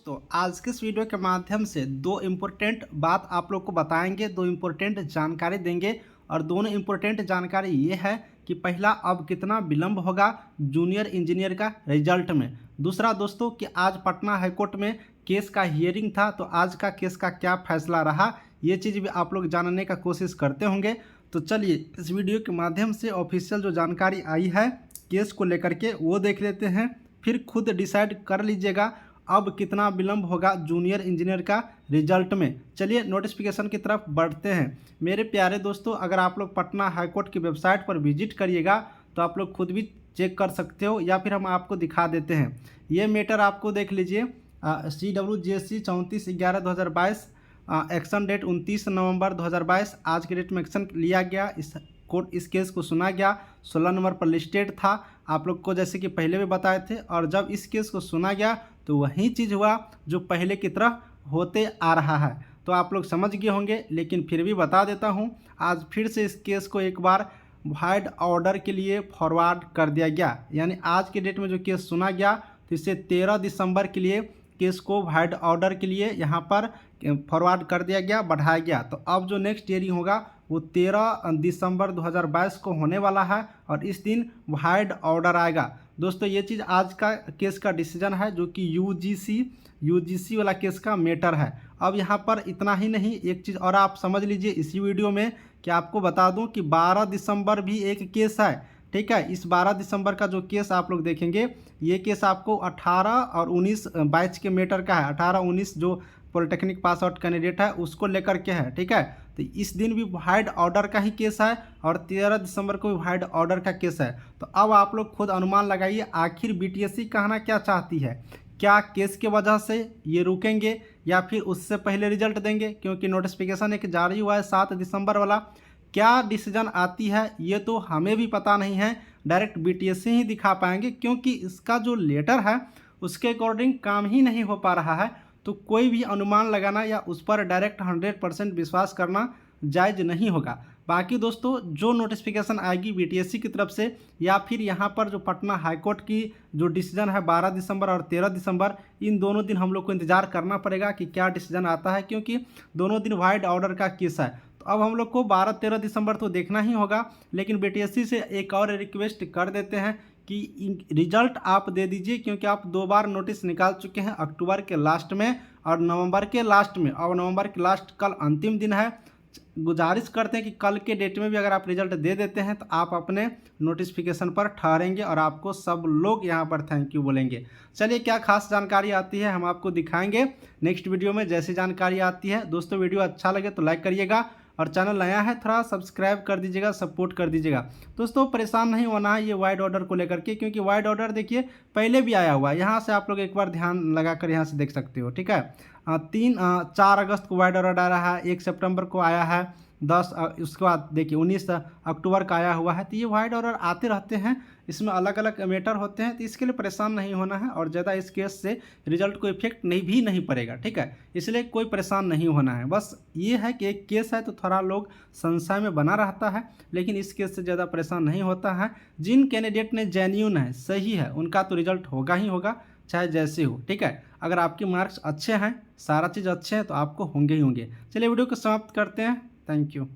दोस्तों, आज के इस वीडियो के माध्यम से दो इम्पोर्टेंट बात आप लोग को बताएंगे, दो इम्पोर्टेंट जानकारी देंगे। और दोनों इम्पोर्टेंट जानकारी ये है कि पहला, अब कितना विलंब होगा जूनियर इंजीनियर का रिजल्ट में। दूसरा दोस्तों कि आज पटना हाईकोर्ट में केस का हियरिंग था, तो आज का केस का क्या फैसला रहा, ये चीज़ भी आप लोग जानने का कोशिश करते होंगे। तो चलिए इस वीडियो के माध्यम से ऑफिशियल जो जानकारी आई है केस को लेकर के वो देख लेते हैं, फिर खुद डिसाइड कर लीजिएगा अब कितना विलंब होगा जूनियर इंजीनियर का रिजल्ट में। चलिए नोटिफिकेशन की तरफ बढ़ते हैं। मेरे प्यारे दोस्तों, अगर आप लोग पटना हाईकोर्ट की वेबसाइट पर विजिट करिएगा तो आप लोग खुद भी चेक कर सकते हो, या फिर हम आपको दिखा देते हैं। ये मैटर आपको देख लीजिए, CWJC 34/11/2022, एक्शन डेट 29 नवंबर 2022। आज के डेट में एक्शन लिया गया, इस केस को सुना गया। 16 नंबर पर लिस्टेड था आप लोग को, जैसे कि पहले भी बताए थे। और जब इस केस को सुना गया तो वही चीज़ हुआ जो पहले की तरह होते आ रहा है, तो आप लोग समझ गए होंगे। लेकिन फिर भी बता देता हूँ, आज फिर से इस केस को एक बार वाइड ऑर्डर के लिए फॉरवर्ड कर दिया गया। यानी आज के डेट में जो केस सुना गया तो इसे 13 दिसंबर के लिए केस को वाइड ऑर्डर के लिए यहाँ पर फॉरवर्ड कर दिया गया, बढ़ाया गया। तो अब जो नेक्स्ट हियरिंग होगा वो 13 दिसंबर 2022 को होने वाला है, और इस दिन वाइड ऑर्डर आएगा। दोस्तों ये चीज़ आज का केस का डिसीजन है, जो कि यूजीसी वाला केस का मैटर है। अब यहाँ पर इतना ही नहीं, एक चीज़ और आप समझ लीजिए इसी वीडियो में, कि आपको बता दूं कि 12 दिसंबर भी एक केस है। ठीक है, इस 12 दिसंबर का जो केस आप लोग देखेंगे, ये केस आपको 18 और 19 बैच के मैटर का है। 18-19 जो पॉलिटेक्निक पास आउट कैंडिडेट है उसको लेकर के है। ठीक है, तो इस दिन भी वाइड ऑर्डर का ही केस है, और 13 दिसंबर को भी वाइड ऑर्डर का केस है। तो अब आप लोग खुद अनुमान लगाइए, आखिर बीटीएससी कहना क्या चाहती है। क्या केस के वजह से ये रुकेंगे, या फिर उससे पहले रिजल्ट देंगे, क्योंकि नोटिफिकेशन एक जारी हुआ है 7 दिसंबर वाला। क्या डिसीजन आती है ये तो हमें भी पता नहीं है, डायरेक्ट बीटीएससी ही दिखा पाएंगे, क्योंकि इसका जो लेटर है उसके अकॉर्डिंग काम ही नहीं हो पा रहा है। तो कोई भी अनुमान लगाना या उस पर डायरेक्ट 100% विश्वास करना जायज़ नहीं होगा। बाकी दोस्तों जो नोटिफिकेशन आएगी बीटीएससी की तरफ से, या फिर यहाँ पर जो पटना हाईकोर्ट की जो डिसीजन है 12 दिसंबर और 13 दिसंबर, इन दोनों दिन हम लोग को इंतज़ार करना पड़ेगा कि क्या डिसीजन आता है, क्योंकि दोनों दिन वाइड ऑर्डर का केस है। तो अब हम लोग को 12-13 दिसंबर तो देखना ही होगा। लेकिन बीटीएससी से एक और रिक्वेस्ट कर देते हैं कि रिजल्ट आप दे दीजिए, क्योंकि आप 2 बार नोटिस निकाल चुके हैं, अक्टूबर के लास्ट में और नवंबर के लास्ट में। और नवंबर के लास्ट कल अंतिम दिन है। गुजारिश करते हैं कि कल के डेट में भी अगर आप रिजल्ट दे देते हैं तो आप अपने नोटिफिकेशन पर ठहरेंगे, और आपको सब लोग यहाँ पर थैंक यू बोलेंगे। चलिए क्या खास जानकारी आती है हम आपको दिखाएंगे नेक्स्ट वीडियो में, जैसी जानकारी आती है। दोस्तों वीडियो अच्छा लगे तो लाइक करिएगा, और चैनल नया है थोड़ा सब्सक्राइब कर दीजिएगा, सपोर्ट कर दीजिएगा। दोस्तों परेशान नहीं होना है ये वाइड ऑर्डर को लेकर के, क्योंकि वाइड ऑर्डर देखिए पहले भी आया हुआ है। यहाँ से आप लोग एक बार ध्यान लगाकर यहाँ से देख सकते हो। ठीक है, 4 अगस्त को वाइड ऑर्डर आ रहा है, 1 सितंबर को आया है, 10 उसके बाद देखिए 19 अक्टूबर का आया हुआ है। तो ये वाइड ऑर्डर आते रहते हैं, इसमें अलग अलग मैटर होते हैं। तो इसके लिए परेशान नहीं होना है, और ज़्यादा इस केस से रिजल्ट को इफेक्ट नहीं पड़ेगा। ठीक है, इसलिए कोई परेशान नहीं होना है। बस ये है कि एक केस है तो थोड़ा लोग संशय में बना रहता है, लेकिन इस केस से ज़्यादा परेशान नहीं होता है। जिन कैंडिडेट ने जेन्यून है, सही है, उनका तो रिजल्ट होगा ही होगा, चाहे जैसे हो। ठीक है, अगर आपके मार्क्स अच्छे हैं, सारा चीज़ अच्छे हैं, तो आपको होंगे ही होंगे। चलिए वीडियो को समाप्त करते हैं। Thank you.